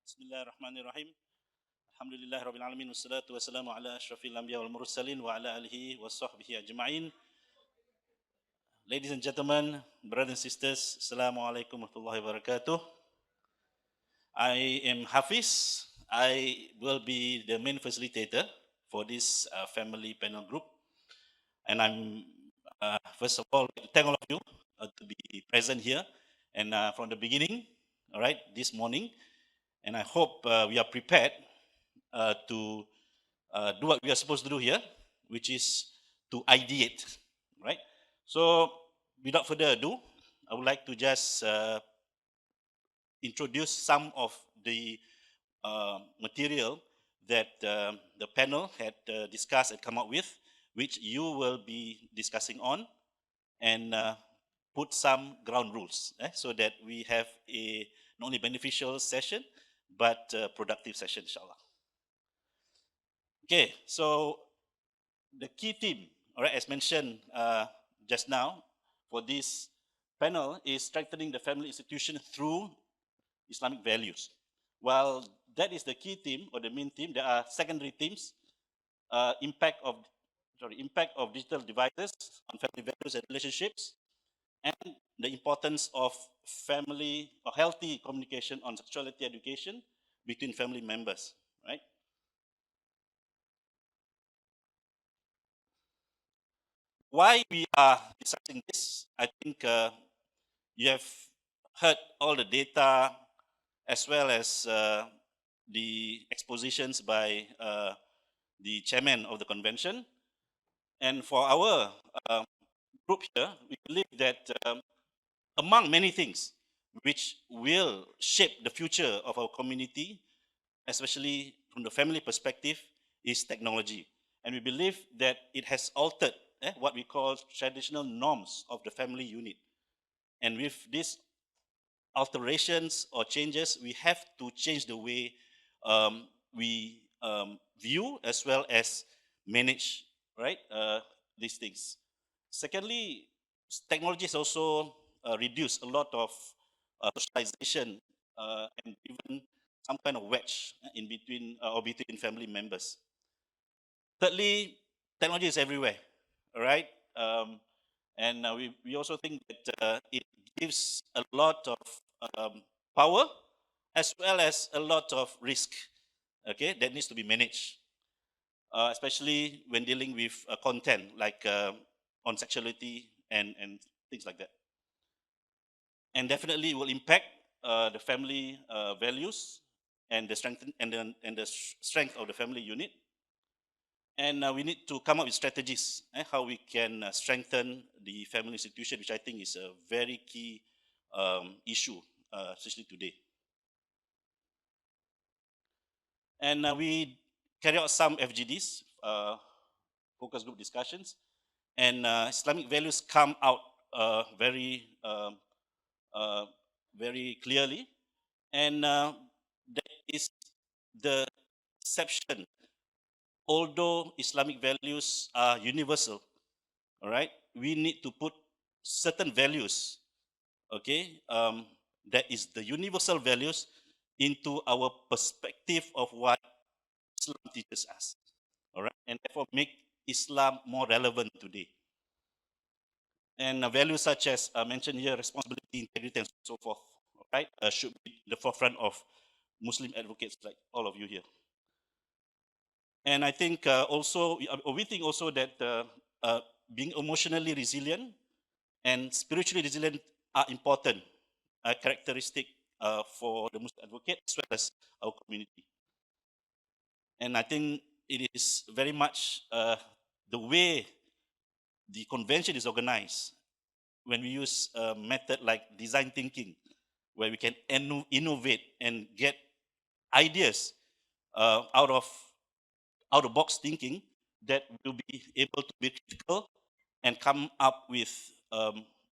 Bismillahirrahmanirrahim. Alhamdulillahirabbil alamin wassalatu wassalamu ala asyrafil anbiya wal mursalin wa ala alihi washabbihi ajma'in. Ladies and gentlemen, brothers and sisters, Assalamualaikum warahmatullahi wabarakatuh. I am Hafiz. I will be the main facilitator for this family panel group. And I'm first of all thank all of you to be present here and from the beginning, all right, this morning. And I hope we are prepared to do what we are supposed to do here, which is to ideate, right? So without further ado, I would like to just introduce some of the material that the panel had discussed and come up with, which you will be discussing on, and put some ground rules so that we have a not only beneficial session, but productive session, inshallah. Okay, so the key theme, all right, as mentioned just now, for this panel is strengthening the family institution through Islamic values. While that is the key theme or the main theme, there are secondary themes. Impact of digital devices on family values and relationships, and the importance of family or healthy communication on sexuality education between family members, right? Why we are discussing this, I think you have heard all the data as well as the expositions by the chairman of the convention. And for our group here, we believe that among many things which will shape the future of our community, especially from the family perspective, is technology. And we believe that it has altered what we call traditional norms of the family unit. And with these alterations or changes, we have to change the way we view as well as manage, right, these things. Secondly, technology has also reduced a lot of socialization and even some kind of wedge in between or between family members. Thirdly, technology is everywhere, all right? And we also think that it gives a lot of power as well as a lot of risk, okay, that needs to be managed, especially when dealing with content like on sexuality and things like that. And definitely will impact the family values and the strength and the strength of the family unit. And we need to come up with strategies how we can strengthen the family institution, which I think is a very key issue, especially today. And we carry out some FGDs, focus group discussions, and Islamic values come out very, very clearly. And that is the exception. Although Islamic values are universal, all right, we need to put certain values, okay, that is the universal values into our perspective of what Islam teaches us, all right, and therefore make Islam more relevant today. And values such as mentioned here, responsibility, integrity, and so forth, all right, should be the forefront of Muslim advocates like all of you here. And I think also, we think also that being emotionally resilient and spiritually resilient are important characteristic for the Muslim advocate as well as our community. And I think it is very much the way the convention is organized when we use a method like design thinking, where we can innovate and get ideas out of box thinking that will be able to be critical and come up with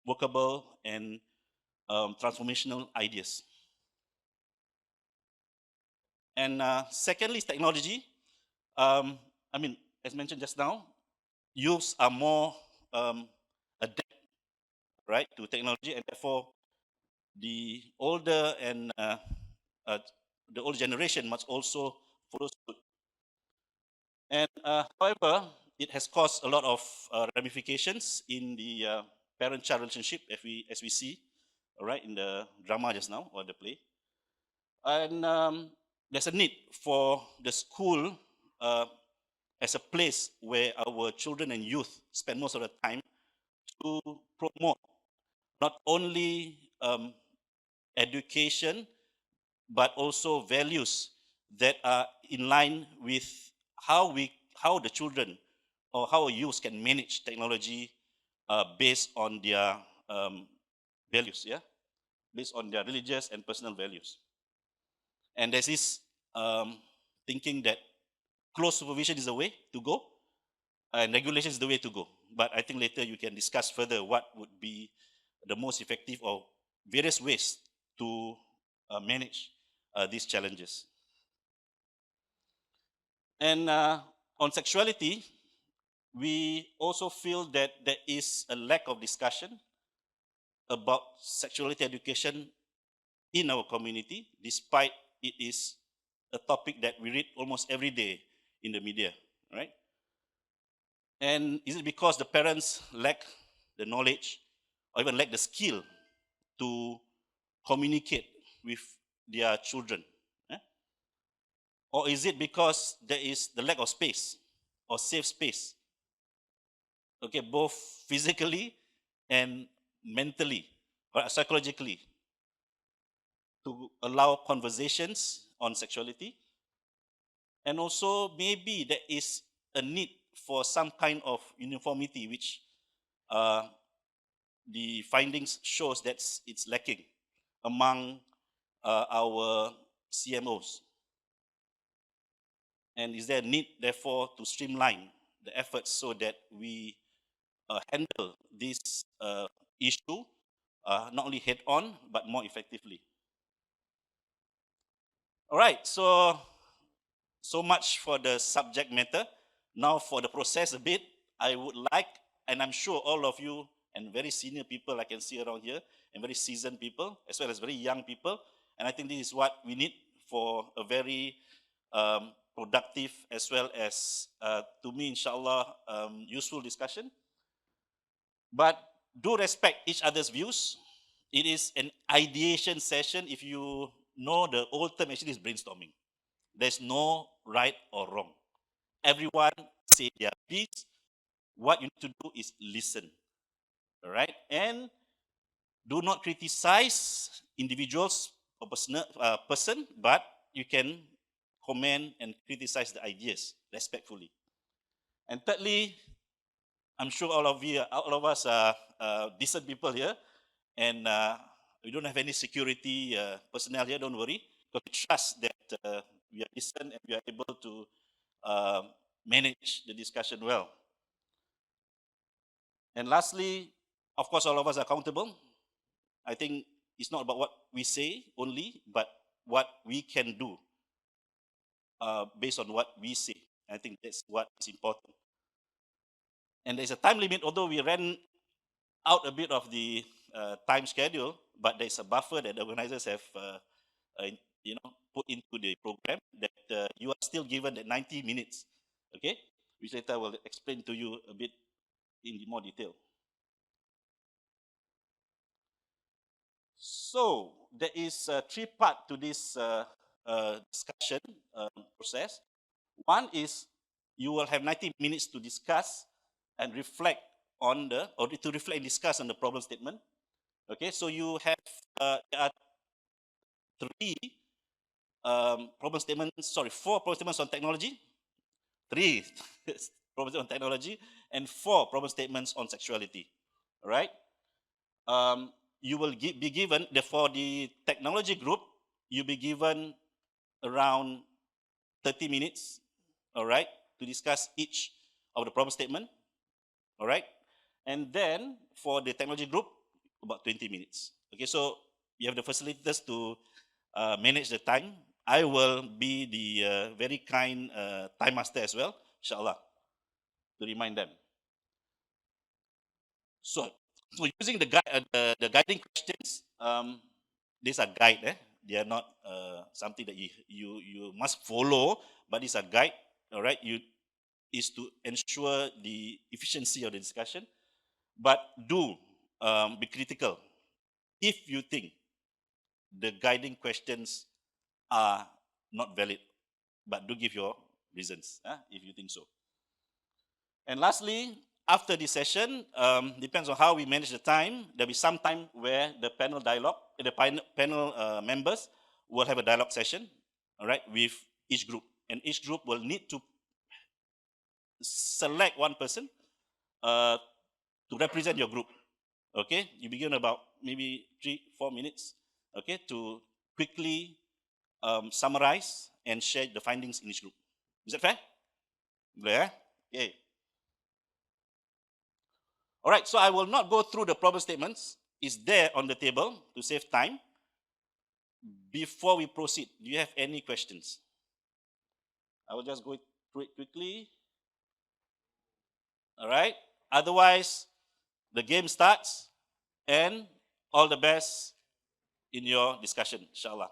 workable and transformational ideas. And secondly, is technology. I mean, as mentioned just now, youths are more adept, right, to technology, and therefore the older and the old generation must also follow suit. And however, it has caused a lot of ramifications in the parent-child relationship, as we see, all right, in the drama just now or the play. And there's a need for the school as a place where our children and youth spend most of the time to promote not only education, but also values that are in line with how the children or how a youth can manage technology based on their values, yeah, based on their religious and personal values. And there's this thinking that close supervision is the way to go, and regulation is the way to go. But I think later you can discuss further what would be the most effective or various ways to manage these challenges. And on sexuality, we also feel that there is a lack of discussion about sexuality education in our community, despite it is a topic that we read almost every day in the media, right? And is it because the parents lack the knowledge or even lack the skill to communicate with their children? eh? Or is it because there is the lack of space or safe space? Okay, both physically and mentally or psychologically to allow conversations on sexuality. And also maybe there is a need for some kind of uniformity, which uh, the findings shows that it's lacking among our CMOs. And is there a need, therefore, to streamline the efforts so that we handle this issue not only head on, but more effectively? All right, so much for the subject matter. Now for the process a bit, I would like, and I'm sure all of you and very senior people I can see around here, and very seasoned people, as well as very young people, and I think this is what we need for a very productive as well as, to me, inshallah, useful discussion. But do respect each other's views. It is an ideation session. If you know, the old term actually is brainstorming. There's no right or wrong. Everyone say their piece. What you need to do is listen. All right? And do not criticize individuals or person, but you can comment and criticize the ideas respectfully. And thirdly, I'm sure all of us are decent people here, and we don't have any security personnel here. Don't worry, because we trust that we are decent and we are able to manage the discussion well. And lastly, of course, all of us are accountable. I think it's not about what we say only, but what we can do based on what we say. I think that's what is important. And there's a time limit, although we ran out a bit of the time schedule, but there's a buffer that the organizers have uh, put into the program that you are still given the 90 minutes, okay, which later I will explain to you a bit in more detail. So there is a three part to this discussion process. One is you will have 90 minutes to discuss and reflect on or to reflect and discuss on the problem statement. Okay, so you have there are three four problem statements on technology, three problem statements on technology, and four problem statements on sexuality. All right. You will be given for the technology group. You'll be given around 30 minutes. All right, to discuss each of the problem statement. All right, and then for the technology group, about 20 minutes. Okay, so you have the facilitators to manage the time. I will be the very kind time master as well, inshallah, to remind them. So, using the guiding questions, these are guide. They are not something that you must follow, but it's a guide. All right, is to ensure the efficiency of the discussion, but do be critical if you think the guiding questions are not valid, but do give your reasons if you think so. And lastly, after this session, depends on how we manage the time. There'll be some time where the panel dialogue, the panel members will have a dialogue session, all right, with each group, and each group will need to select one person to represent your group. Okay, you begin about maybe 3-4 minutes. Okay, to quickly summarize and share the findings in each group. Is that fair? Yeah. Okay. All right, so I will not go through the problem statements. It's there on the table to save time. Before we proceed, do you have any questions? I will just go through it quickly. All right. Otherwise, the game starts, and all the best in your discussion, inshallah.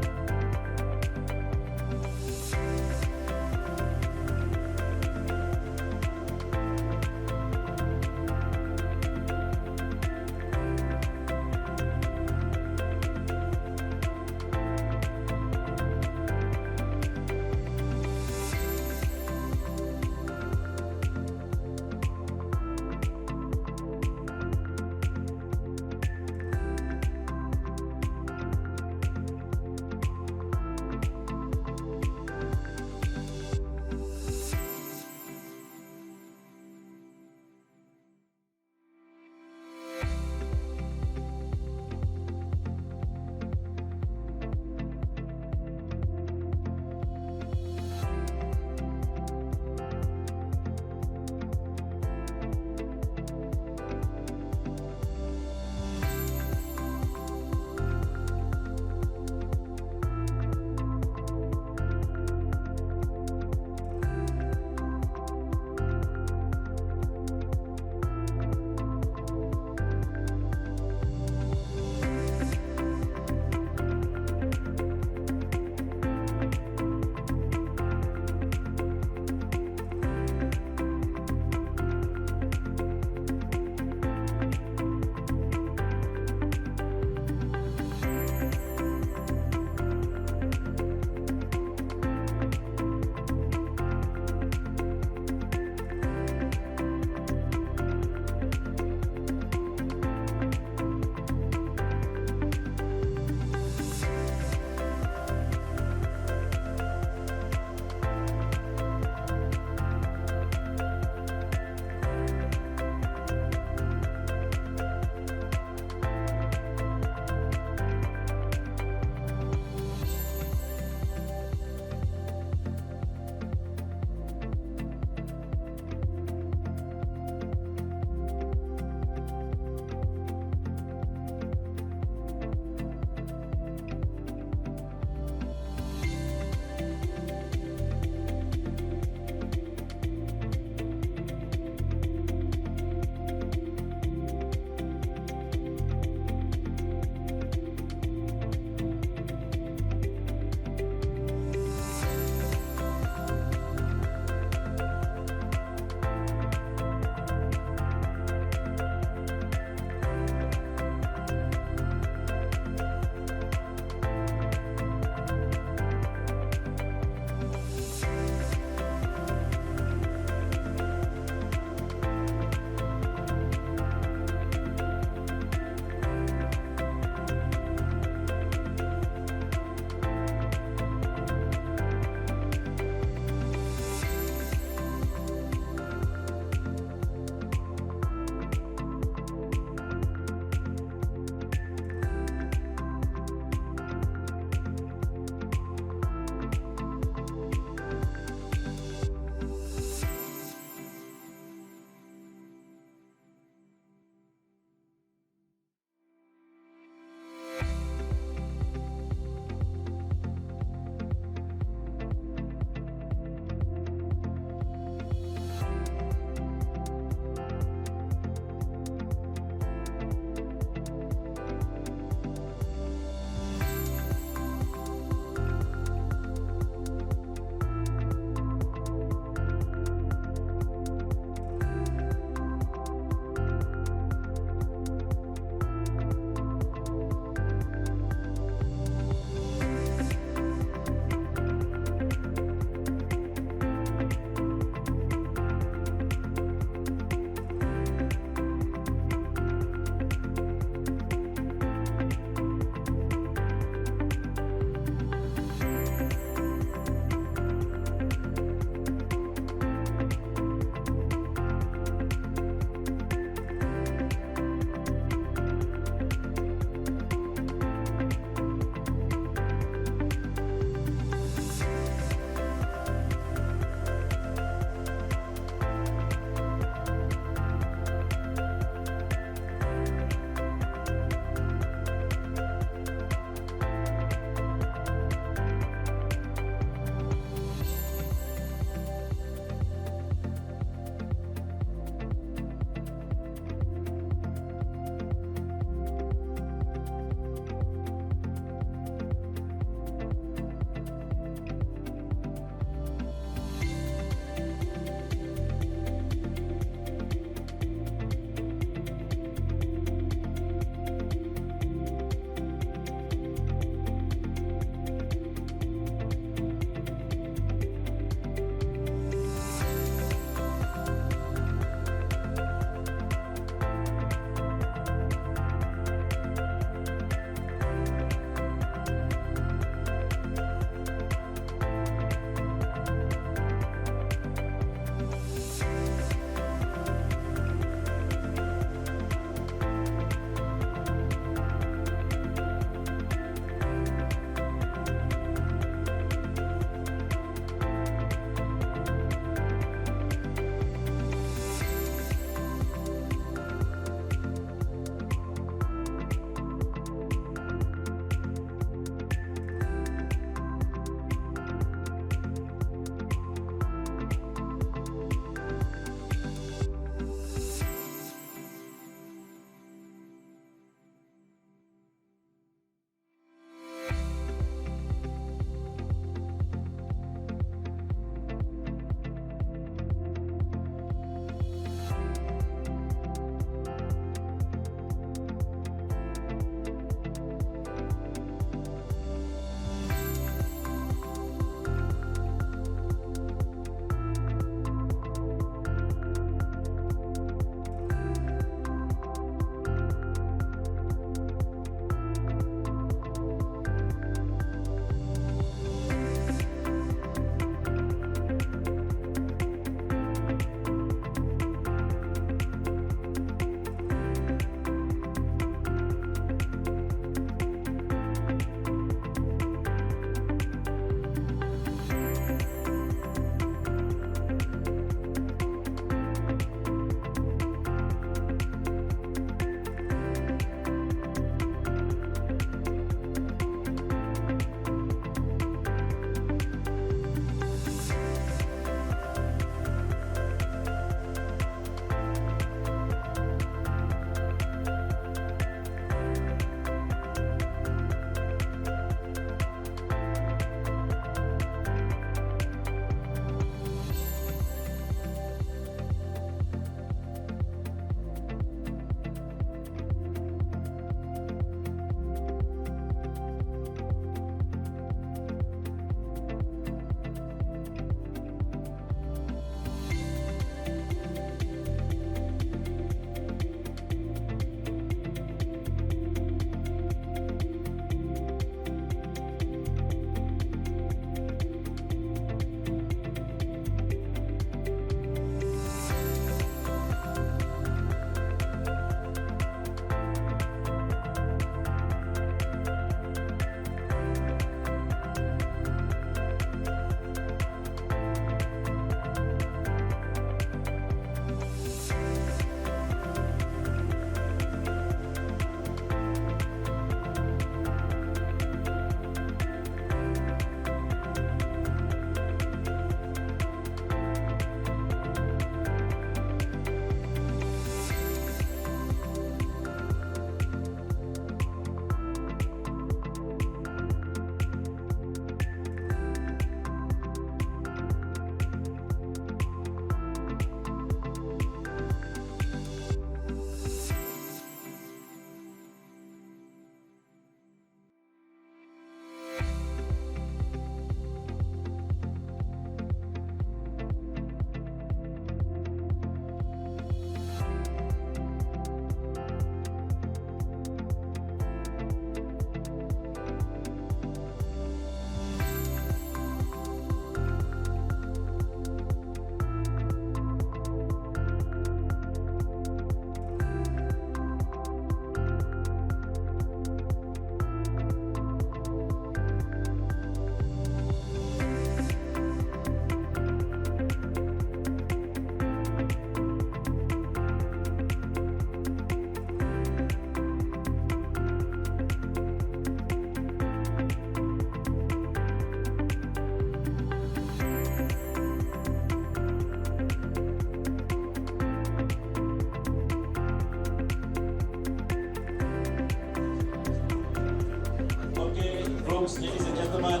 folks, ladies and gentlemen,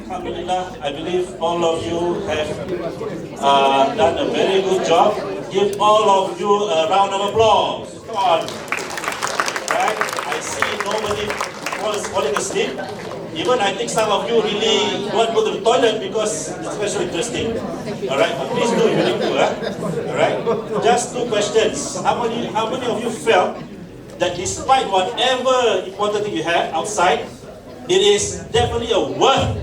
alhamdulillah, I believe all of you have done a very good job. Give all of you a round of applause. Come on. Right? I see nobody falling asleep. Even I think some of you really want to go to the toilet because it's very interesting. Alright, but please do if you need to. Alright? Just two questions. How many of you felt that despite whatever important thing you have outside, it is definitely a worth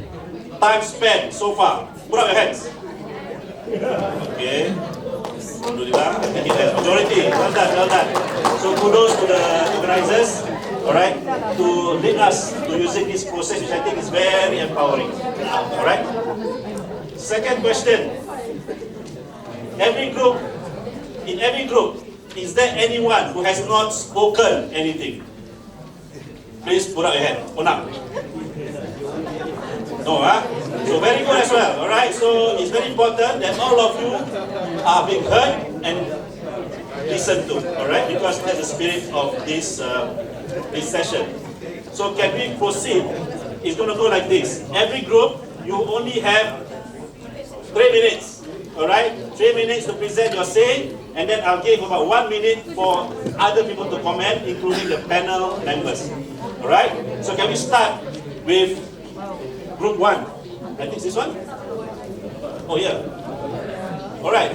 time spent so far? Put up your hands. Okay. Alhamdulillah, I think it has majority. Well done, well done. So kudos to the organizers, alright, to lead us to using this process, which I think is very empowering. Alright. Second question. In every group, is there anyone who has not spoken anything? Please put up your hand. Onam. No, huh? So very good as well. Alright, so it's very important that all of you are being heard and listened to. Alright, because that's the spirit of this session. So can we proceed? It's going to go like this. Every group, you only have 3 minutes. Alright, 3 minutes to present your say, and then I'll give about 1 minute for other people to comment, including the panel members. Alright, so can we start with group 1? I think this one? Oh yeah. Alright,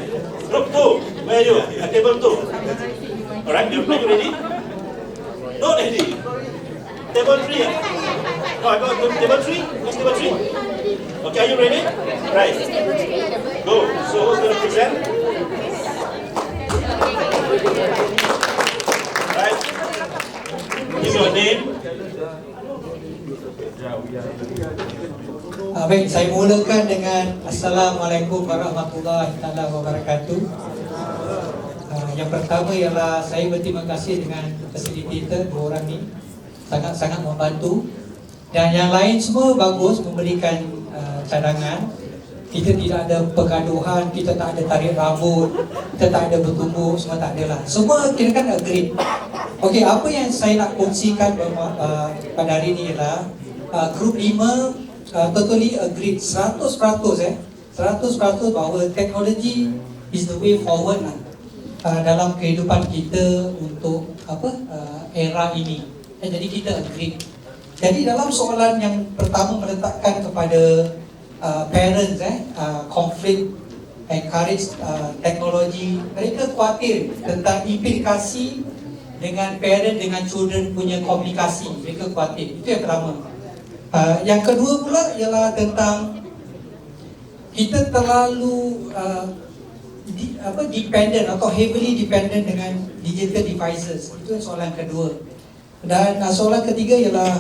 group 2, where are you? At table 2. Alright, are you ready? Not ready. Table 3. No, I got table 3. What's table 3? Okay, are you ready? Right. Go. So who's going to present? Right. Give your name. Baik, saya mulakan dengan Assalamualaikum warahmatullahi wabarakatuh. Yang pertama ialah saya berterima kasih dengan facilitator dua orang ni, sangat-sangat membantu. Dan yang lain semua bagus memberikan cadangan. Kita tidak ada pergaduhan, kita tak ada tarik rambut, kita tak ada bertumbuk, semua tak ada lah. Semua kira-kira agreed. Okey, apa yang saya nak kongsikan pada hari ini ialah Group 5 totally agreed 100% 100% bahawa teknologi is the way forward lah, dalam kehidupan kita untuk era ini. Jadi kita agree. Jadi dalam soalan yang pertama meletakkan kepada parents, conflict, encourage teknologi, mereka khawatir tentang implikasi dengan parent dengan children punya komunikasi. Mereka khawatir. Itu yang pertama. Yang kedua pula ialah tentang kita terlalu dependent atau heavily dependent dengan digital devices. Itu soalan kedua. Dan soalan ketiga ialah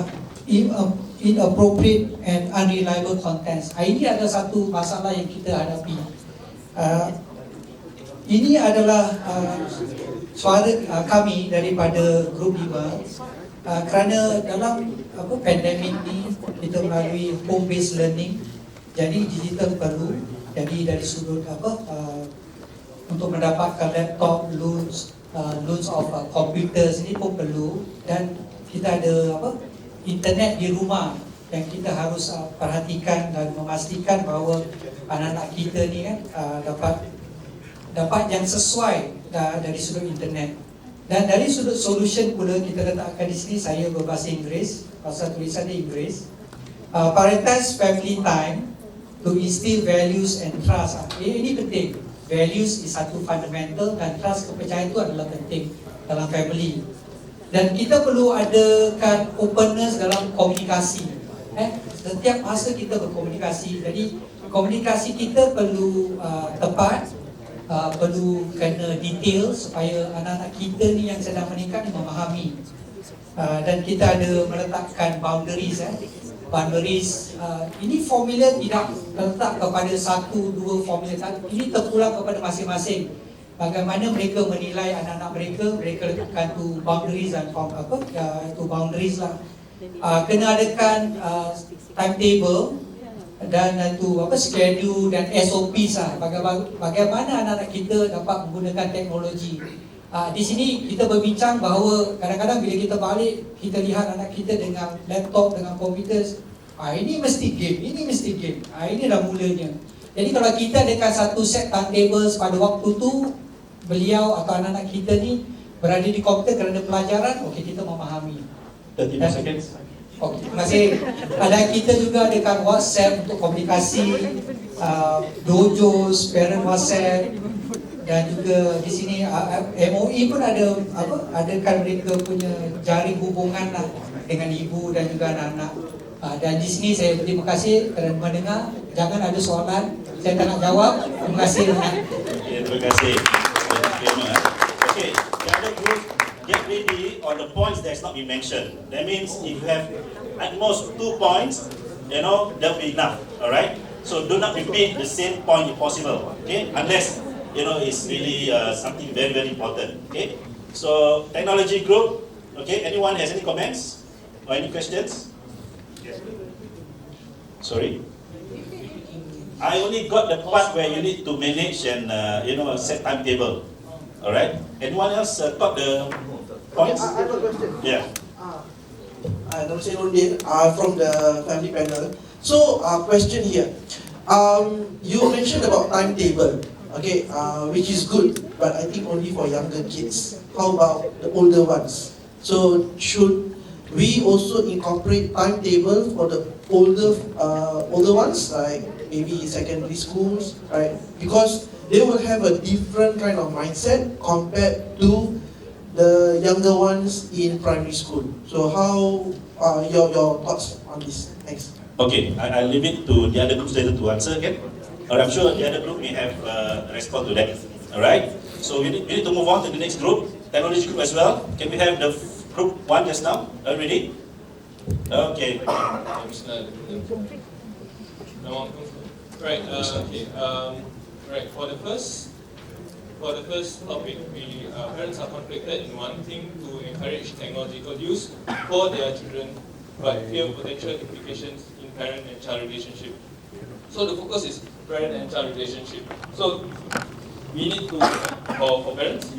inappropriate and unreliable contents. Ini ada satu masalah yang kita hadapi. Ini adalah suara kami daripada Grup 5, kerana dalam pandemik ni kita melalui home based learning, jadi digital perlu. Jadi dari sudut untuk mendapatkan laptop, loans of computers ini pun perlu, dan kita ada internet di rumah yang kita harus perhatikan dan memastikan bahawa anak-anak kita ni kan dapat yang sesuai dari sudut internet. Dan dari sudut solution pula kita letakkan di sini, saya berbahasa Inggeris, pasal tulisan di Inggeris. Prioritize family time to instill values and trust. Ini penting. Values is satu fundamental dan trust, kepercayaan itu adalah penting dalam family. Dan kita perlu adakan openness dalam komunikasi. Setiap masa kita berkomunikasi. Jadi komunikasi kita perlu tepat, perlu kena detail supaya anak-anak kita ni yang sedang meningkat ni memahami. Dan kita ada meletakkan boundaries. Boundaries ini formula tidak terletak kepada satu dua formula. Ini terpulang kepada masing-masing. Bagaimana mereka menilai anak-anak mereka letakkan tu boundaries dan tu boundaries lah. Kena adakan timetable dan tu schedule dan SOPs lah. Bagaimana anak-anak kita dapat menggunakan teknologi. Di sini kita berbincang bahawa kadang-kadang bila kita balik, kita lihat anak kita dengan laptop, dengan komputer, ini mesti game, ini mesti game. Ini dah mulanya. Jadi kalau kita dekat satu set timetable pada waktu tu, beliau atau anak-anak kita ni berada di komputer kerana pelajaran, okey, kita memahami. 30 seconds. Okey, terima kasih. Dan kita juga dekat WhatsApp untuk komunikasi, dojos, parent WhatsApp, dan juga di sini MOE pun ada adakan mereka punya jaring hubungan lah dengan ibu dan juga anak-anak. Dan di sini saya berterima kasih kerana mendengar. Jangan ada soalan, saya tak nak jawab. Terima kasih. Okay, terima kasih. Okay, the other group, get ready on the points that's not been mentioned. That means if you have at most 2 points, that'll be enough. Alright? So do not repeat the same point if possible. Okay? Unless it's really something very, very important. Okay? So, technology group, okay, anyone has any comments or any questions? Sorry? I only got the part where you need to manage and, set timetable. Alright? Anyone else got the points? I have a question. Yeah. I'm Nurdin from the family panel. So, question here. You mentioned about timetable. Okay, which is good, but I think only for younger kids. How about the older ones? So should we also incorporate timetable for the older ones, like maybe secondary schools, right? Because they will have a different kind of mindset compared to the younger ones in primary school. So how your thoughts on this? Thanks. Okay, I'll leave it to the other groups later to answer again. Or I'm sure the other group may have a response to that. Alright? So we need to move on to the next group, technology group as well. Can we have the group 1 just now? Are you ready? Okay. Right, okay. Right, for the first topic, parents are conflicted in wanting to encourage technological use for their children, but fear potential implications in parent and child relationship. So the focus is parent and child relationship. So we need to, for parents,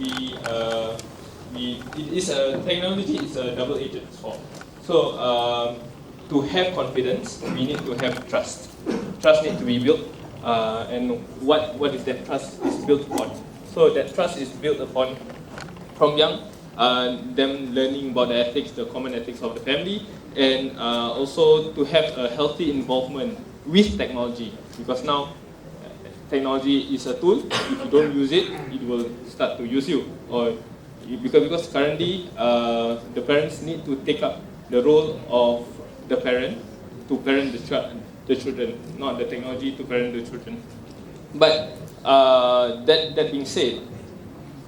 technology is a double-edged sword. So to have confidence, we need to have trust. Trust needs to be built, and what is that trust is built upon? So that trust is built upon from young, them learning about the ethics, the common ethics of the family, and also to have a healthy involvement with technology, because now technology is a tool. If you don't use it, it will start to use you. Or because currently the parents need to take up the role of the parent to parent the children, not the technology to parent the children. But that being said,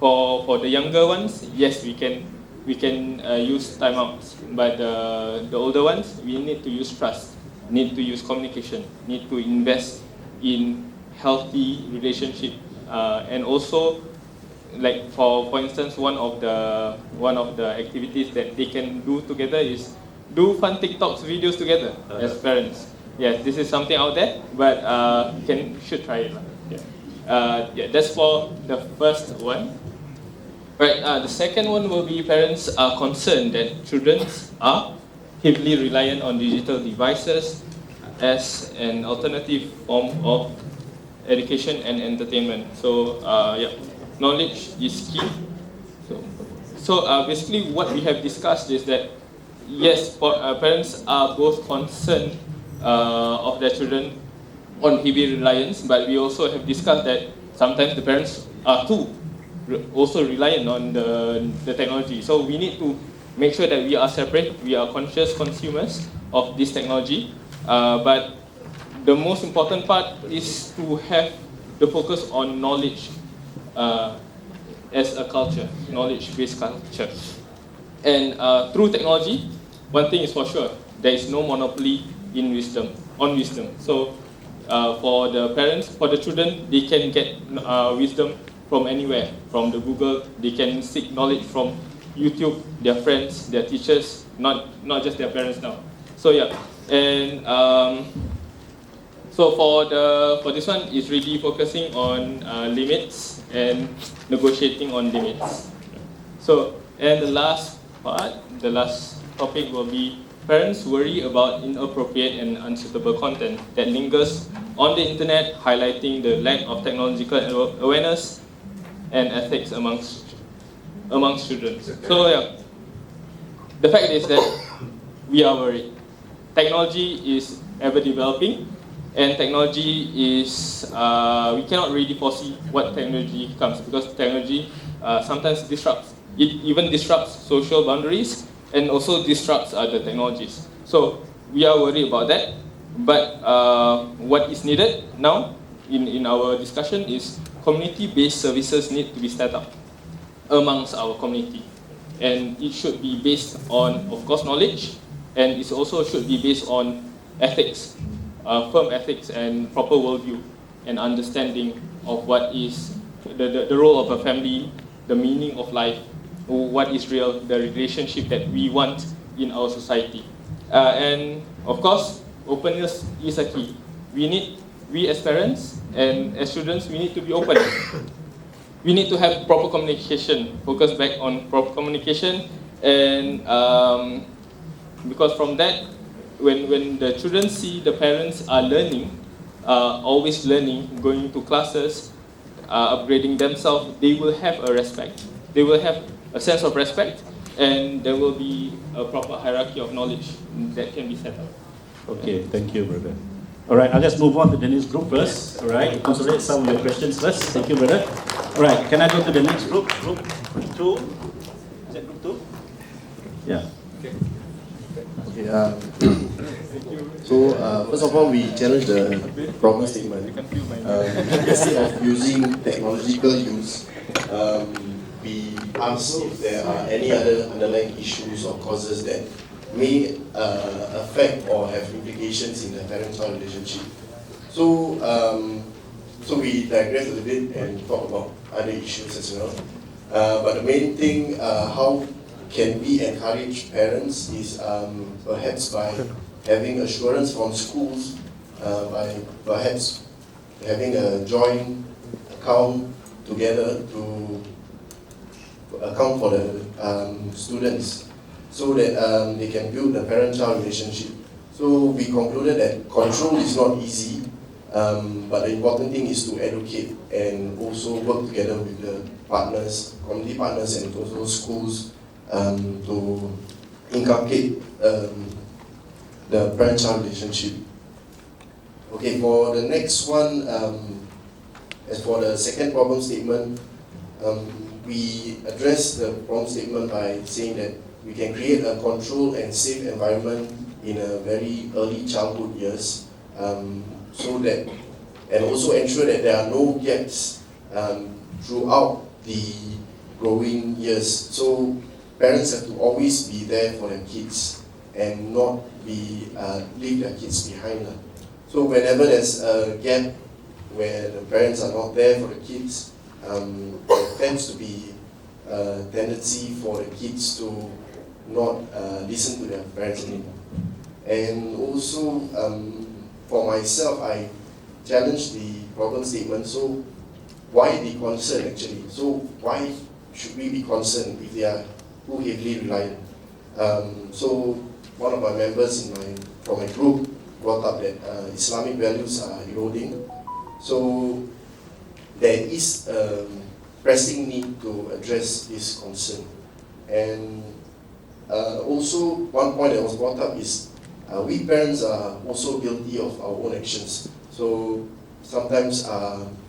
for the younger ones, yes, we can use timeouts. But the older ones, we need to use trust. Need to use communication, need to invest in healthy relationship, and also, like for instance, one of the activities that they can do together is do fun TikToks videos together as parents. Yes, this is something out there, but should try it. Yeah, that's for the first one. Right, the second one will be parents are concerned that children are heavily reliant on digital devices as an alternative form of education and entertainment. So, knowledge is key. So basically what we have discussed is that, yes, parents are both concerned of their children on heavy reliance, but we also have discussed that sometimes the parents are too also reliant on the technology. So we need to make sure that we are separate, we are conscious consumers of this technology. But the most important part is to have the focus on knowledge as a culture, knowledge-based culture. And through technology, one thing is for sure, there is no monopoly on wisdom. So for the parents, for the children, they can get wisdom from anywhere, from the Google. They can seek knowledge from YouTube, their friends, their teachers, not just their parents now. So yeah, and so for this one, is really focusing on limits and negotiating on limits. So, and the last topic will be parents worry about inappropriate and unsuitable content that lingers on the internet, highlighting the lack of technological awareness and ethics amongst children. So yeah, the fact is that we are worried. Technology is ever developing, and technology is we cannot really foresee what technology comes, because technology sometimes disrupts. It even disrupts social boundaries and also disrupts other technologies. So we are worried about that. But what is needed now in our discussion is community-based services need to be set up amongst our community, and it should be based on, of course, knowledge, and it also should be based on ethics, firm ethics and proper worldview and understanding of what is the role of a family, the meaning of life, what is real, the relationship that we want in our society. And of course, openness is a key. We as parents and as students, we need to be open. We need to have proper communication, focus back on proper communication, and because from that, when the children see the parents are learning, always learning, going to classes, upgrading themselves, they will have a respect. They will have a sense of respect, and there will be a proper hierarchy of knowledge that can be set up. Okay, thank you, brother. All right, I'll just move on to the next group first. All right, consolidate some of your questions first. Thank you, brother. All right, can I go to the next group? Group 2? Is that group 2? Yeah. Okay, so first of all, we challenge the problem statement. Instead of using technological use, we ask if there are any other underlying issues or causes that may affect or have implications in the parent-child relationship. So, so we digress a little bit and talk about other issues as well. But the main thing, how can we encourage parents is perhaps by having assurance from schools, by perhaps having a joint account together to account for the students, so that they can build the parent-child relationship. So we concluded that control is not easy, but the important thing is to educate and also work together with the partners, community partners, and also schools to inculcate the parent-child relationship. Okay, for the next one, as for the second problem statement, we address the problem statement by saying that we can create a controlled and safe environment in a very early childhood years, so that, and also ensure that there are no gaps throughout the growing years. So parents have to always be there for their kids and not leave their kids behind. So whenever there's a gap where the parents are not there for the kids, there tends to be a tendency for the kids to not listen to their parents anymore. And also, for myself, I challenge the problem statement. So why the concern actually? So why should we be concerned if they are too heavily reliant? So one of my members from my group brought up that Islamic values are eroding. So there is a pressing need to address this concern. And also one point that was brought up is we parents are also guilty of our own actions. So sometimes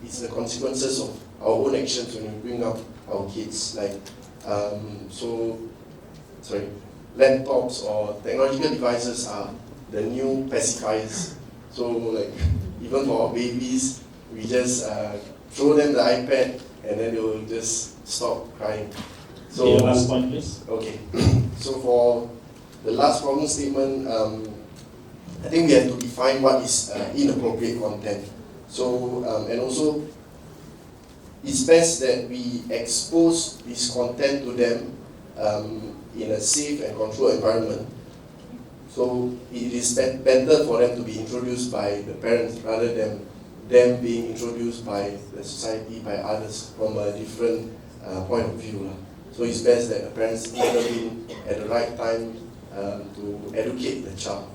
it's the consequences of our own actions when we bring up our kids, like laptops or technological devices are the new pacifiers. So like even for our babies, we just throw them the iPad and then they will just stop crying. So your last point, please. Okay. So for the last problem statement, I think we have to define what is inappropriate content. So and also, it's best that we expose this content to them in a safe and controlled environment. So it is better for them to be introduced by the parents rather than them being introduced by the society, by others from a different point of view. So it's best that the parents intervene at the right time to educate the child.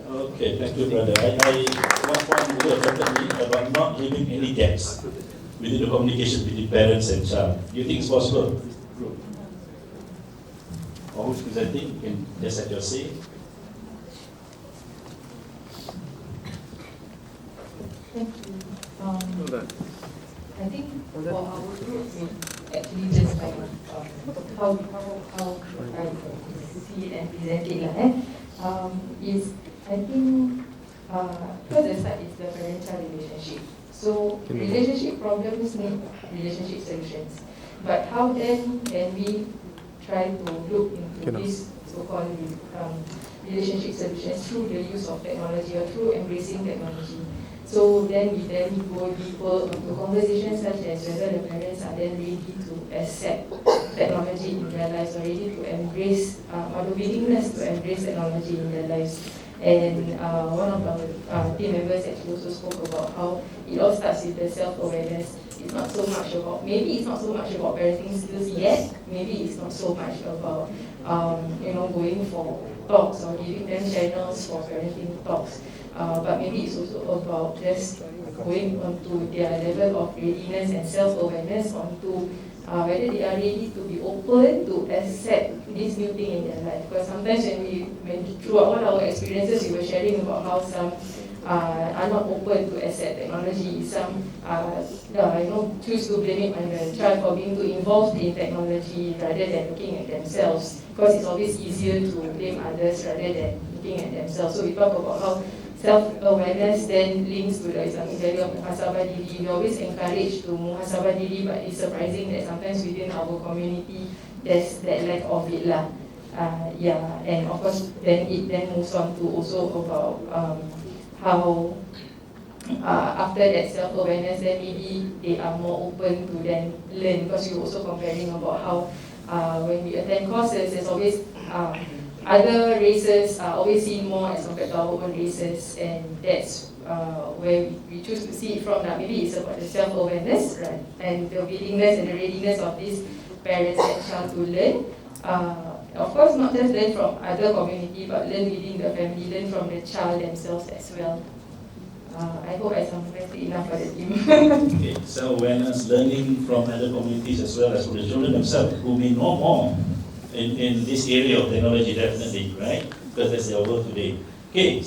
Okay, thank you, brother. One point you definitely about not leaving any gaps within the communication between parents and child. Do you think it's possible? Or who's presenting? You can just have your say. Thank you. I think for our group, it actually just like how I see it and present it is I think first the start is the parent-child relationship. So relationship problems need relationship solutions. But how then can we try to look into this so-called relationship solutions through the use of technology or through embracing technology? So then we go deeper into conversations such as whether the parents are then ready to accept technology in their lives or ready to embrace or the willingness to embrace technology in their lives. And one of our team members actually also spoke about how it all starts with the self-awareness. It's not so much about, maybe it's not so much about parenting skills yet, maybe it's not so much about going for talks or giving them channels for parenting talks. But maybe it's also about just going onto their level of readiness and self-awareness onto whether they are ready to be open to accept this new thing in their life. Because sometimes when throughout all our experiences, we were sharing about how some are not open to accept technology. Some choose to blame it on the child for being too involved in technology rather than looking at themselves. Because it's always easier to blame others rather than looking at themselves. So we talk about how self-awareness then links to the Islamic value of muhasabah diri. We always encourage to muhasabah diri, but it's surprising that sometimes within our community there's that lack of it lah. And of course then it then moves on to also about how after that self-awareness then maybe they are more open to then learn, because you're also comparing about how when we attend courses there's always other races are always seen more as compared to our own races, and that's where we choose to see it from. Now, maybe it's about the self-awareness, right, and the willingness and the readiness of these parents and child to learn. Of course, not just learn from other community, but learn within the family, learn from the child themselves as well. I hope I summarized it enough for the team. Okay, self-awareness, learning from other communities as well as from the children themselves who may know more in this area of technology, definitely, right? Because that's their work today. Okay,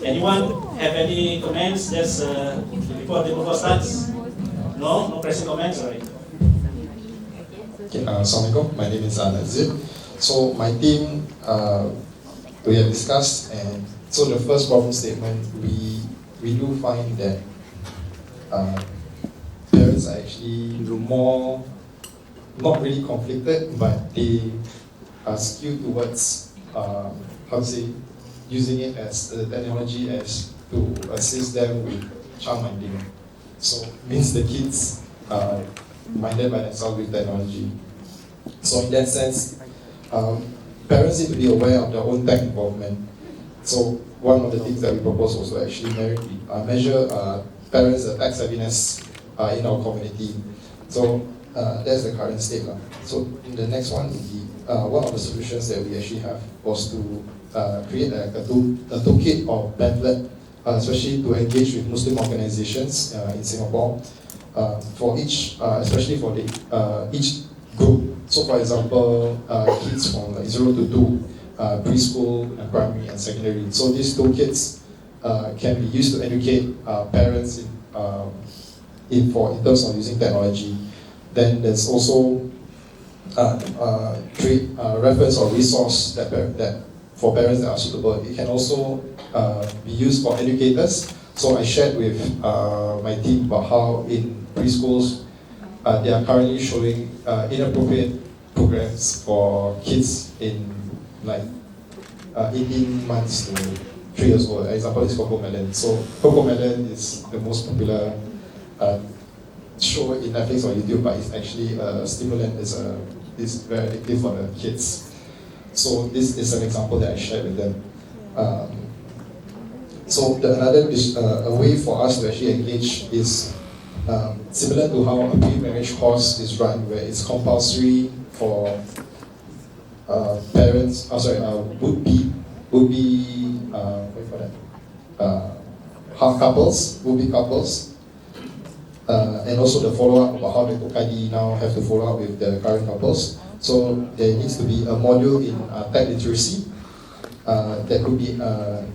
anyone have any comments just before the before starts? No? No pressing comments? All right. Okay, Assalamualaikum. My name is Nazir. So my team, we have discussed, and so the first problem statement, we do find that parents are actually more, not really conflicted, but they are skewed towards, using it as the technology as to assist them with child minding. So means the kids are minded by themselves with technology. So in that sense, parents need to be aware of their own tech involvement. So one of the things that we propose was to actually measure parents' tech savviness in our community. So that's the current state. So in the next one, one of the solutions that we actually have was to create a toolkit or pamphlet, especially to engage with Muslim organizations in Singapore, for each, especially for each group. So for example, kids from like 0 to 2, preschool, and primary and secondary. So these toolkits can be used to educate parents in terms of using technology. Then there's also reference or resource that for parents that are suitable. It can also be used for educators. So I shared with my team about how in preschools they are currently showing inappropriate programs for kids in like 18 months to 3 years old. Example is Coco Melon. So Coco Melon is the most popular show in Netflix or YouTube, but it's actually a stimulant. It's very addictive for the kids. So this is an example that I shared with them. So another a way for us to actually engage is Similar to how a pre-marriage course is run, where it's compulsory for parents, would be what do you call that? Would be couples, and also the follow-up about how the Tokadi now have to follow up with the current couples. So there needs to be a module in tech literacy that could be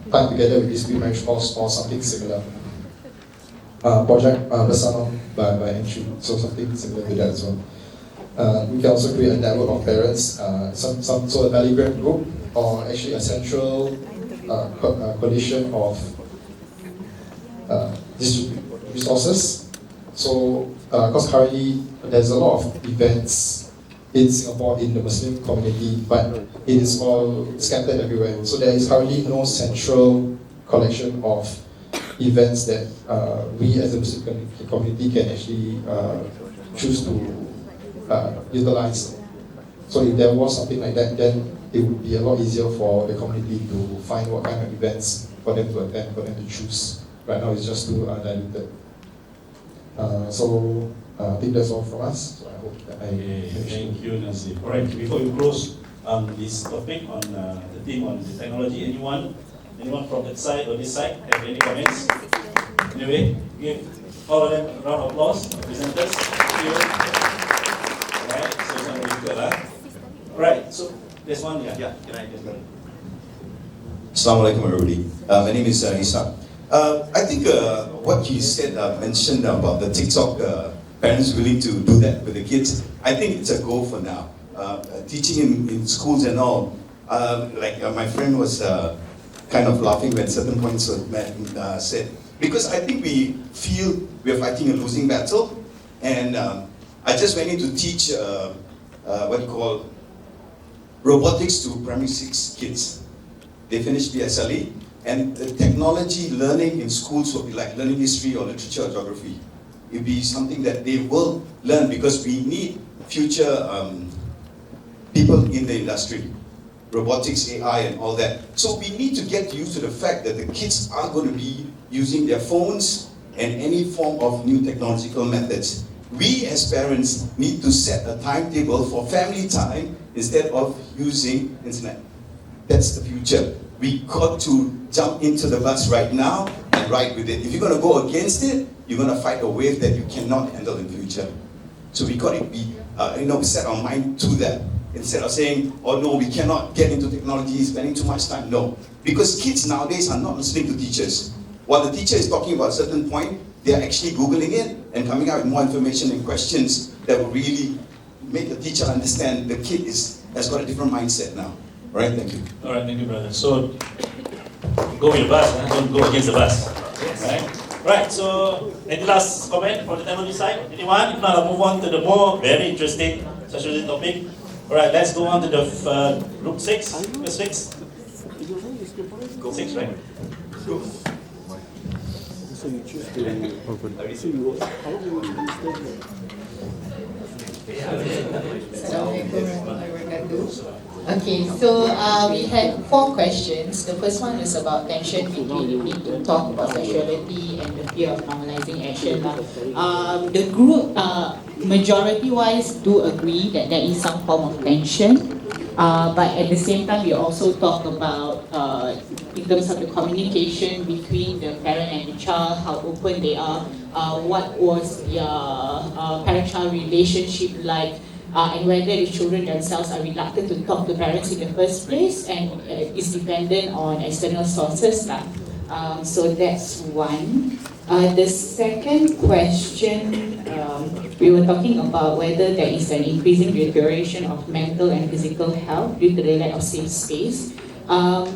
tied together with this pre-marriage course or something similar. Project Bersama by Entry, so something similar to that as well. We can also create a network of parents, some sort of Telegram group, or actually a central coalition of resources. So, because currently there's a lot of events in Singapore in the Muslim community, but it is all scattered everywhere. So there is currently no central collection of events that we as a Muslim community can actually choose to utilize. So if there was something like that, then it would be a lot easier for the community to find what kind of events for them to attend, for them to choose. Right now it's just too diluted. So I think that's all from us. So I hope that Thank you, Nazir. All right, before you close this topic on the theme on the technology, anyone from that side or this side have any comments? Anyway, give all of them a round of applause, presenters. Thank you. Alright, so it's not really good, huh? Right, so there's one, yeah, can I just go? Assalamualaikum everybody. My name is Isa. I think what you said, mentioned about the TikTok parents willing to do that with the kids, I think it's a goal for now. Teaching in schools and all, my friend was kind of laughing when certain points were said. Because I think we feel we're fighting a losing battle, and I just went in to teach robotics to primary 6 kids. They finished PSLE, and the technology learning in schools will be like learning history or literature or geography. It'll be something that they will learn because we need future people in the industry. Robotics, AI, and all that. So we need to get used to the fact that the kids are going to be using their phones and any form of new technological methods. We as parents need to set a timetable for family time instead of using internet. That's the future. We got to jump into the bus right now and ride with it. If you're going to go against it, you're going to fight a wave that you cannot handle in future. So we got to be, set our mind to that. Instead of saying, oh no, we cannot get into technology, spending too much time. No. Because kids nowadays are not listening to teachers. While the teacher is talking about a certain point, they are actually Googling it and coming out with more information and questions that will really make the teacher understand the kid has got a different mindset now. All right, thank you. All right, thank you, brother. So, go with the bus, don't go against the bus. Right? Right, so any last comment from the technology side? Anyone? If not, I'll move on to the more very interesting sociology topic. All right, let's go on to the group 6. Verse 6. Go 6, right? Go. Okay, so we had 4 questions. The first one is about tension between the need to talk about sexuality and the fear of normalizing action. The group, majority-wise, do agree that there is some form of tension. But at the same time, we also talk about, in terms of the communication between the parent and the child, how open they are, what was their parent-child relationship like, and whether the children themselves are reluctant to talk to parents in the first place, and is dependent on external sources. So that's one. The second question, we were talking about whether there is an increasing deterioration of mental and physical health due to the lack of safe space.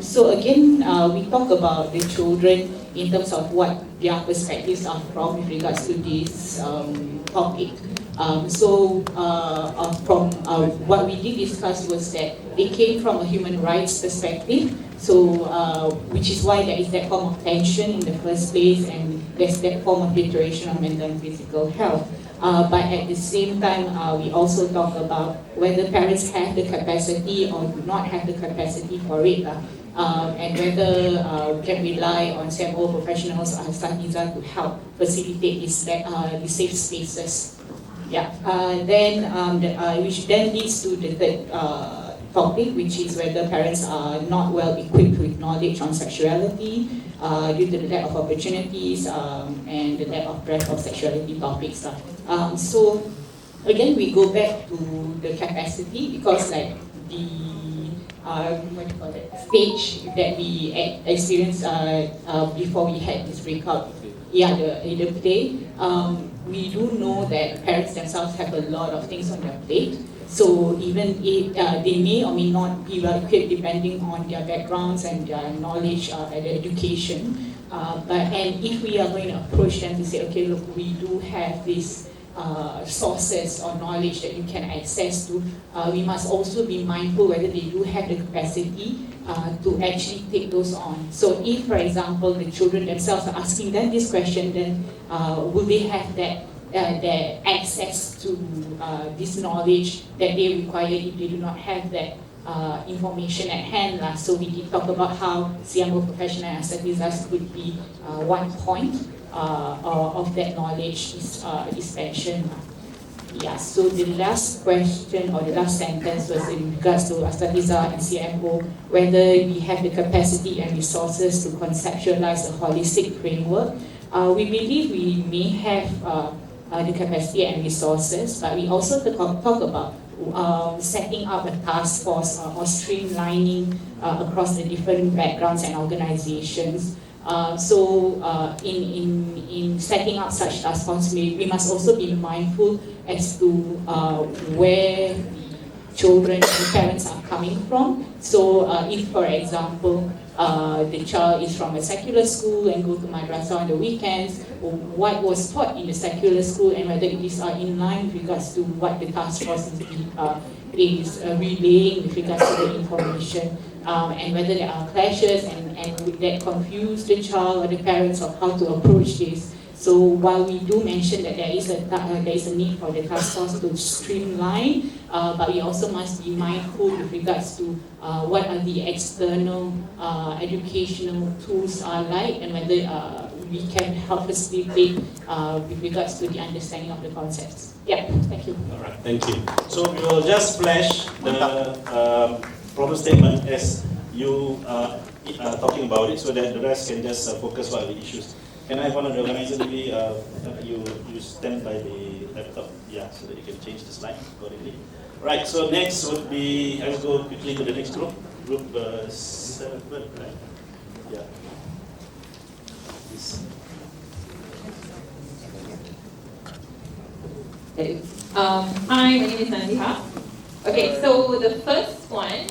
So again, we talk about the children in terms of what their perspectives are from with regards to this topic. From what we did discuss was that it came from a human rights perspective, which is why there is that form of tension in the first place, and there's that form of deterioration of mental and physical health. But at the same time, we also talk about whether parents have the capacity or do not have the capacity for it. And whether we can rely on CMO professionals or Asatiza to help facilitate these safe spaces. Yeah. Which then leads to the third topic, which is whether parents are not well equipped with knowledge on sexuality due to the lack of opportunities and the lack of breadth of sexuality topics. So again, we go back to the capacity because like the what do you call it, stage that we experienced before we had this breakout, the play, we do know that parents themselves have a lot of things on their plate. So even if they may or may not be well equipped depending on their backgrounds and their knowledge and their education. And if we are going to approach them to say, okay, look, we do have this sources or knowledge that you can access to, we must also be mindful whether they do have the capacity to actually take those on. So if, for example, the children themselves are asking them this question, then will they have that access to this knowledge that they require if they do not have that information at hand. So we did talk about how CMO professional asatizas could be one point of that knowledge dispensation. Yeah, so the last question or the last sentence was in regards to Asatiza and CMO, whether we have the capacity and resources to conceptualize a holistic framework. We believe we may have the capacity and resources, but we also talk about setting up a task force or streamlining across the different backgrounds and organizations. In setting up such task force, we must also be mindful as to where the children and parents are coming from. So if, for example, the child is from a secular school and go to madrasah on the weekends, what was taught in the secular school and whether it is in line with regards to what the task force is relaying with regards to the information, and whether there are clashes and would that confuse the child or the parents of how to approach this. So while we do mention that there is a need for the task force to streamline, but we also must be mindful with regards to what are the external educational tools are like and whether we can help facilitate with regards to the understanding of the concepts. Yeah, thank you. All right, thank you. So we will just flash the problem statement as you are talking about it so that the rest can just focus on the issues. Can I have one of the organizers maybe you stand by the laptop, yeah, so that you can change the slide accordingly. Right, so next would be, let's go quickly to the next group, group 7, right? Yeah. Please. Hi, my name is Nandiha. Okay, so the first one,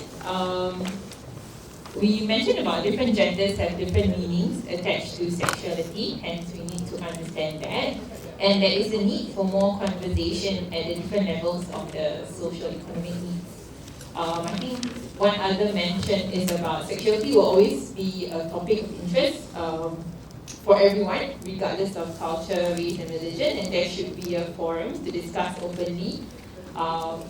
we mentioned about different genders have different meanings attached to sexuality, hence we need to understand that. And there is a need for more conversation at the different levels of the social economic needs. I think one other mention is about sexuality will always be a topic of interest for everyone, regardless of culture, race, and religion, and there should be a forum to discuss openly. I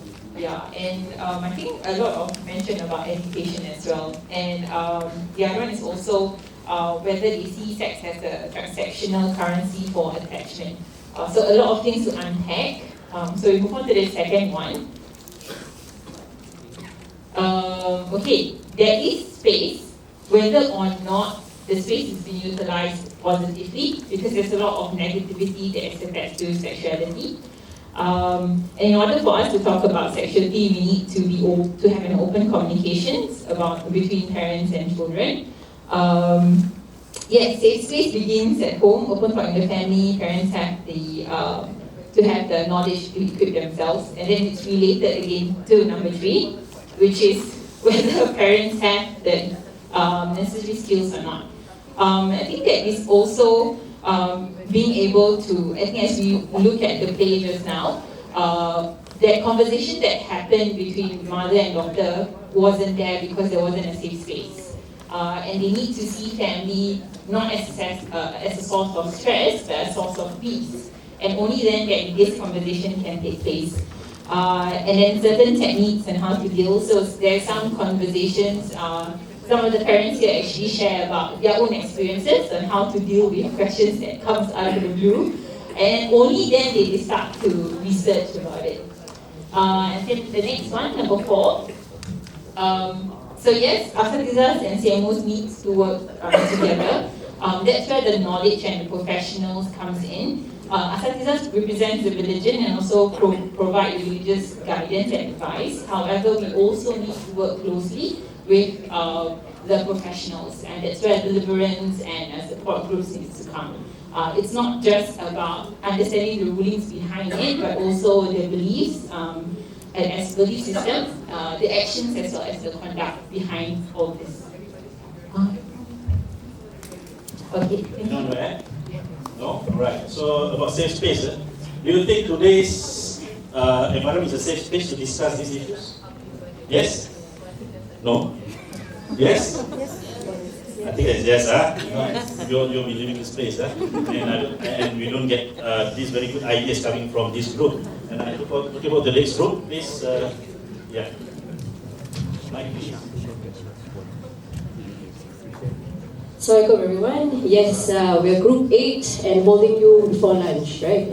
think a lot of mention about education as well. And the other one is also whether they see sex as a transactional currency for attachment. So a lot of things to unpack. So we move on to the second one. Okay, there is space, whether or not the space is being utilized positively, because there's a lot of negativity that is attached to sexuality. And in order for us to talk about sexuality, we need to have an open communications between parents and children. Yes, safe space begins at home, open for the family. Parents have to have the knowledge to equip themselves, and then it's related again to number 3, which is whether parents have the necessary skills or not. I think that is also being able to, I think as we look at the play just now, that conversation that happened between mother and daughter wasn't there because there wasn't a safe space. And they need to see family not as a source of stress, but a source of peace. and only then that this conversation can take place. And then certain techniques and how to deal. So there are some conversations, some of the parents here actually share about their own experiences and how to deal with questions that comes out of the blue. And only then they start to research about it. And then the next one, number 4. So yes, asatizahs and CMOs need to work together. That's where the knowledge and the professionals comes in. Asatizahs represents the religion and also provide religious guidance and advice. However, we also need to work closely with the professionals, and that's where deliverance and support groups needs to come. It's not just about understanding the rulings behind it, but also the beliefs, and as belief systems, the actions as well as the conduct behind all this. Okay, thank you. You want to add? No? Alright. So about safe space, do you think today's environment is a safe space to discuss these issues? Yes? No? Yes? I think it's yes, you'll be leaving this place, and we don't get these very good ideas coming from this group. And I look forward to the next group, please. Yeah. Mike, please. Assalamualaikum everyone. Yes, we're group 8 and holding you before lunch, right?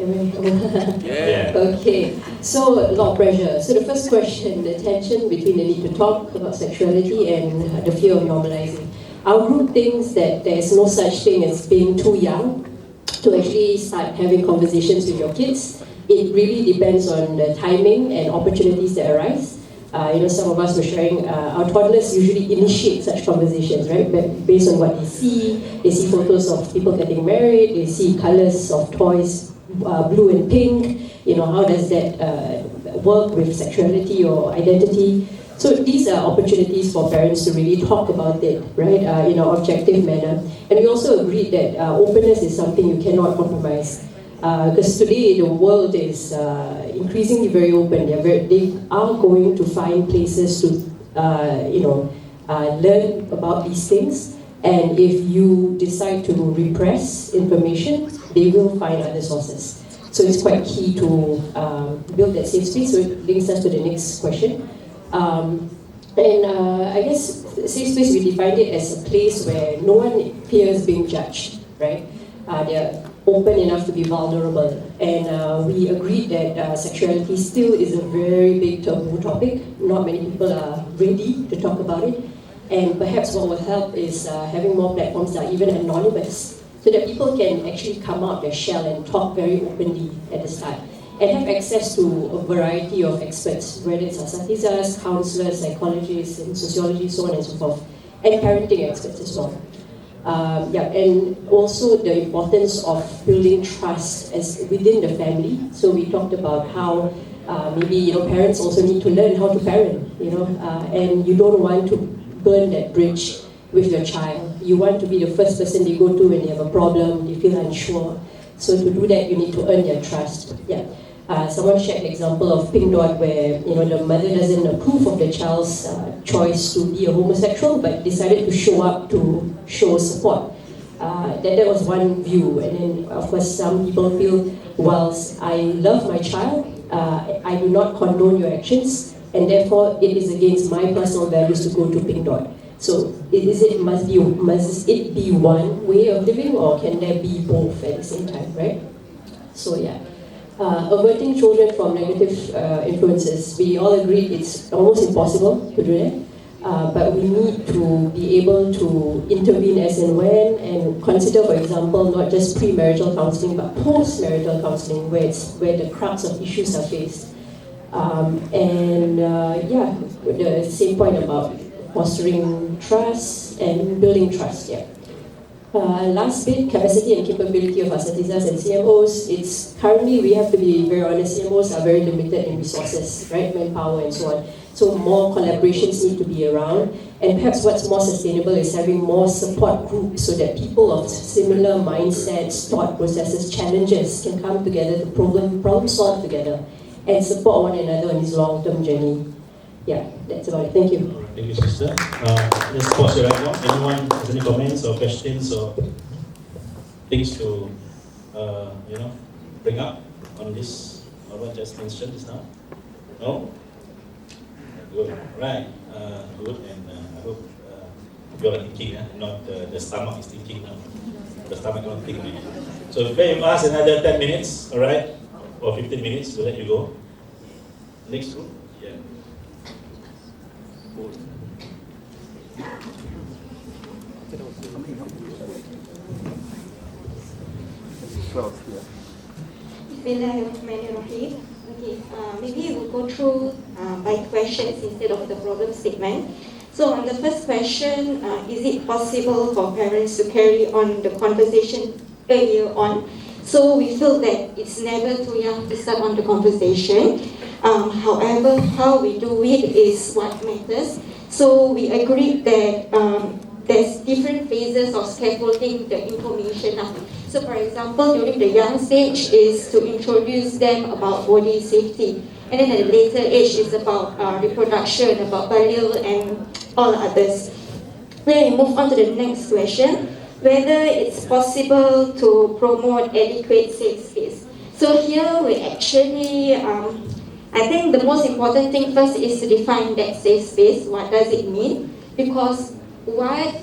Yeah. Okay, so a lot of pressure. So the first question, the tension between the need to talk about sexuality and the fear of normalizing. Our group thinks that there is no such thing as being too young to actually start having conversations with your kids. It really depends on the timing and opportunities that arise. Some of us were sharing, our toddlers usually initiate such conversations, right? Based on what they see photos of people getting married, they see colors of toys, blue and pink, how does that work with sexuality or identity? So these are opportunities for parents to really talk about it, right, in an objective manner. And we also agreed that openness is something you cannot compromise. Because today the world is increasingly very open. They are going to find places to, learn about these things. And if you decide to repress information, they will find other sources. So it's quite key to build that safe space. So it brings us to the next question. I guess safe space, we defined it as a place where no one fears being judged, right? They're open enough to be vulnerable. And we agreed that sexuality still is a very big taboo topic. Not many people are ready to talk about it. And perhaps what will help is having more platforms that are even anonymous, so that people can actually come out their shell and talk very openly at the start. And have access to a variety of experts, whether it's asatizahs, counselors, psychologists, and sociology, so on and so forth, and parenting experts as well. And also the importance of building trust as within the family. So we talked about how maybe parents also need to learn how to parent, and you don't want to burn that bridge with your child. You want to be the first person they go to when they have a problem, they feel unsure. So to do that, you need to earn their trust. Someone shared the example of Pink Dot, where the mother doesn't approve of the child's choice to be a homosexual, but decided to show up to show support. That was one view, and then of course some people feel, whilst I love my child, I do not condone your actions, and therefore it is against my personal values to go to Pink Dot. So must it be one way of living, or can there be both at the same time, right? So averting children from negative influences. We all agree it's almost impossible to do that, but we need to be able to intervene as and when, and consider, for example, not just premarital counseling, but post-marital counseling, where the crux of issues are faced. The same point about fostering trust and building trust. Last bit, capacity and capability of asatizahs and CMOs. It's currently, we have to be very honest, CMOs are very limited in resources, right, manpower and so on. So more collaborations need to be around, and perhaps what's more sustainable is having more support groups so that people of similar mindsets, thought processes, challenges can come together to problem solve together and support one another on this long-term journey. That's about it. Thank you. Thank you, sister. Let's pause here right now. Anyone has any comments or questions or things to, bring up on this, or what just mentioned just now? No? Good. Right. Good. And I hope you are thinking, not the stomach is thinking now. The stomach not thinking. So if you ask another 10 minutes, all right, or 15 minutes, we'll let you go. Next group. Yeah. Bismillahirrahmanirrahim. Okay, maybe we'll go through by questions instead of the problem statement. So on the first question, is it possible for parents to carry on the conversation earlier on? So we feel that it's never too young to start on the conversation. However, how we do it is what matters. So we agreed that there's different phases of scaffolding the information. So for example, during the young stage is to introduce them about body safety. And then at a later age is about reproduction, about balil and all others. Then we move on to the next question, whether it's possible to promote adequate safe space. So here we actually, I think the most important thing first is to define that safe space. What does it mean? Because what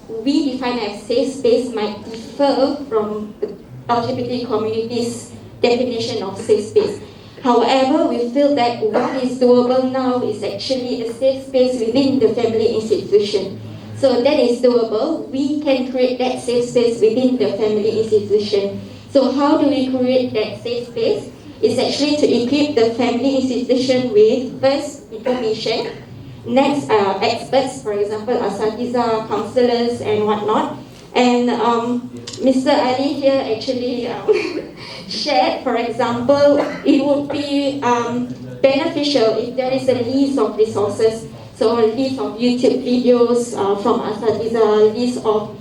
we define as safe space might differ from the LGBT community's definition of safe space. However, we feel that what is doable now is actually a safe space within the family institution. So that is doable. We can create that safe space within the family institution. So how do we create that safe space? It's actually to equip the family institution with first information, next experts, for example, asatiza, counselors and whatnot. And Mr. Ali here actually shared, for example, it would be beneficial if there is a list of resources. So a list of YouTube videos from asatiza, a list of,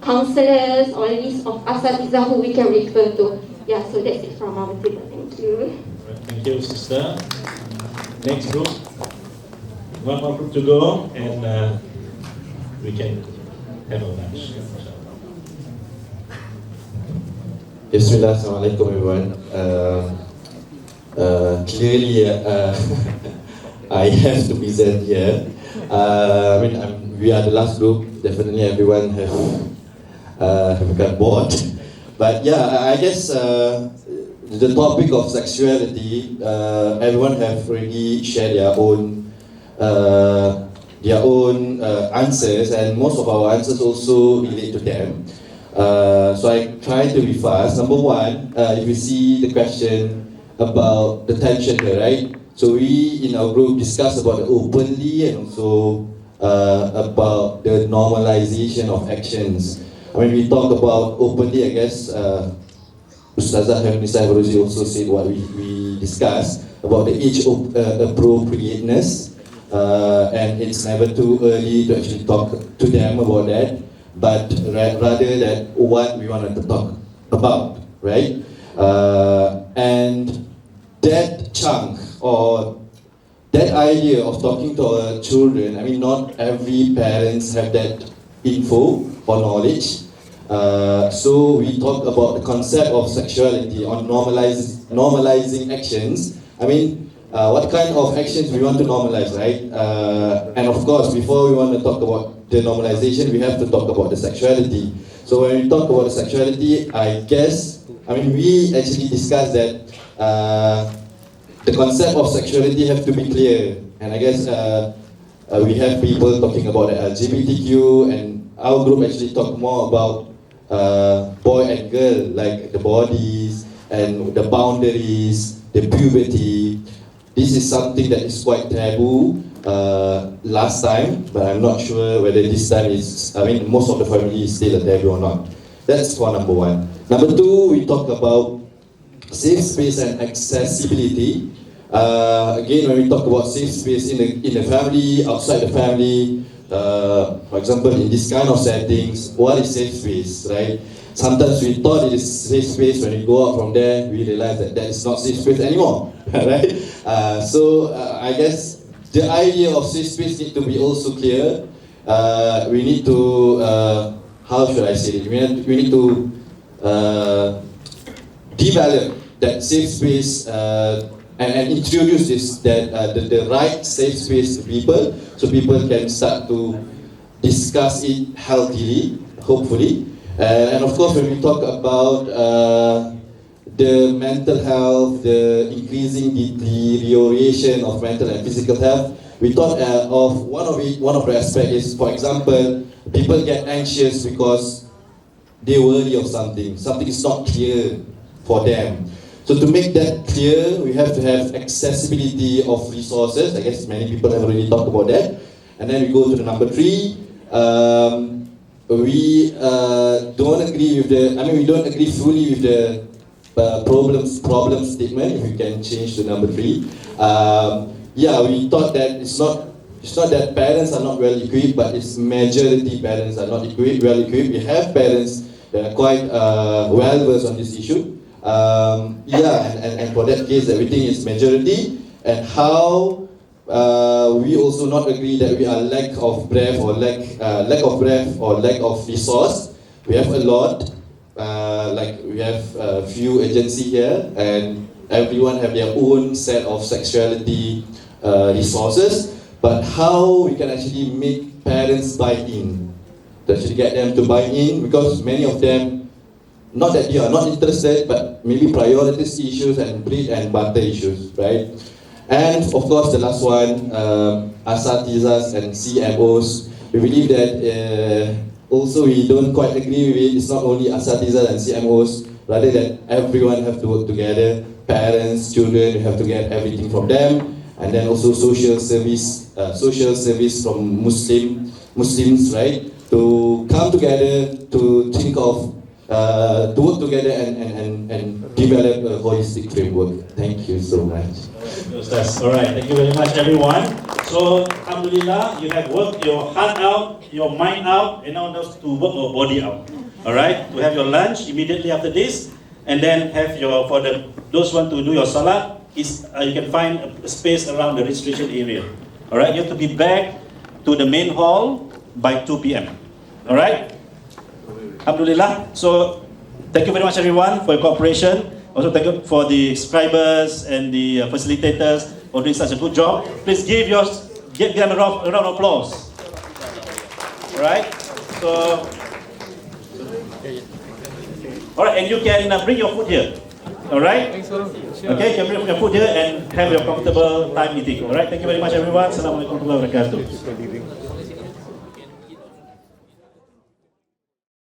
counselors, or a list of asatiza who we can refer to. Yeah, so that's it from our table. Thank you. Thank you, sister. Next group. One more group to go, and we can have a lunch. Bismillah, Assalamualaikum everyone. Clearly, I have to present here. We are the last group. Definitely, everyone have got bored. But yeah, I guess the topic of sexuality, everyone have already shared their own answers, and most of our answers also relate to them. So I try to be fast. Number one, if you see the question about the tension here, right? So we in our group discuss about the openly and also about the normalization of actions. When we talk about openly, I guess Ustazah Hamnisa also said what we discussed about the age appropriateness, and it's never too early to actually talk to them about that, but rather that what we wanted to talk about, right? And that chunk or that idea of talking to our children, I mean, not every parents have that info or knowledge. So we talk about the concept of sexuality on normalizing actions. I mean, what kind of actions we want to normalize, right? And of course, before we want to talk about the normalization, we have to talk about the sexuality. So when we talk about the sexuality, we actually discussed that the concept of sexuality have to be clear. And I guess we have people talking about the LGBTQ, and our group actually talk more about boy and girl, like the bodies and the boundaries, the puberty. This is something that is quite taboo last time, but I'm not sure whether this time is, most of the family is still a taboo or not. That's for number one. Number two, we talk about safe space and accessibility. Again, when we talk about safe space in the family, outside the family, for example, in this kind of settings, what is safe space, right? Sometimes we thought it is safe space. When we go out from there, we realize that that is not safe space anymore, right? So I guess the idea of safe space needs to be also clear. We need to, how should I say it? We need to develop that safe space and introduce the right safe space to people, so people can start to discuss it healthily, hopefully. And of course, when we talk about the mental health, the increasing deterioration of mental and physical health, we thought of one of the aspects is, for example, people get anxious because they worry of something is not clear for them. So to make that clear, we have to have accessibility of resources. I guess many people have already talked about that. And then we go to the number 3. We don't agree with we don't agree fully with the problem statement. If we can change to number 3. We thought that it's not that parents are not well equipped, but it's majority parents are not well equipped. We have parents that are quite well versed on this issue. And for that case, everything is majority. And how we also not agree that we are lack of breadth or lack of resource. We have a lot. We have a few agencies here, and everyone have their own set of sexuality resources. But how we can actually make parents buy in, to actually get them to buy in, because many of them, not that they are not interested, but maybe priorities issues and bread and butter issues, right? And of course, the last one, asatizas and CMOs. We believe that also we don't quite agree with it. It's not only asatizas and CMOs, rather that everyone have to work together. Parents, children, we have to get everything from them. And then also social service from Muslims, right? To come together, to think of, to work together and develop a holistic framework. Thank you so much. All right, thank you very much, everyone. So, alhamdulillah, you have worked your heart out, your mind out, and now to work your body out. All right, to have your lunch immediately after this, and then have those want to do your salat, you can find a space around the registration area. All right, you have to be back to the main hall by 2 p.m. All right? Alhamdulillah. So, thank you very much, everyone, for your cooperation. Also, thank you for the scribers and the facilitators for doing such a good job. Please give them a round of applause. All right? So, all right, and you can bring your food here. All right? Okay, you can bring your food here and have your comfortable time eating. All right? Thank you very much, everyone. Assalamualaikum warahmatullahi wabarakatuh.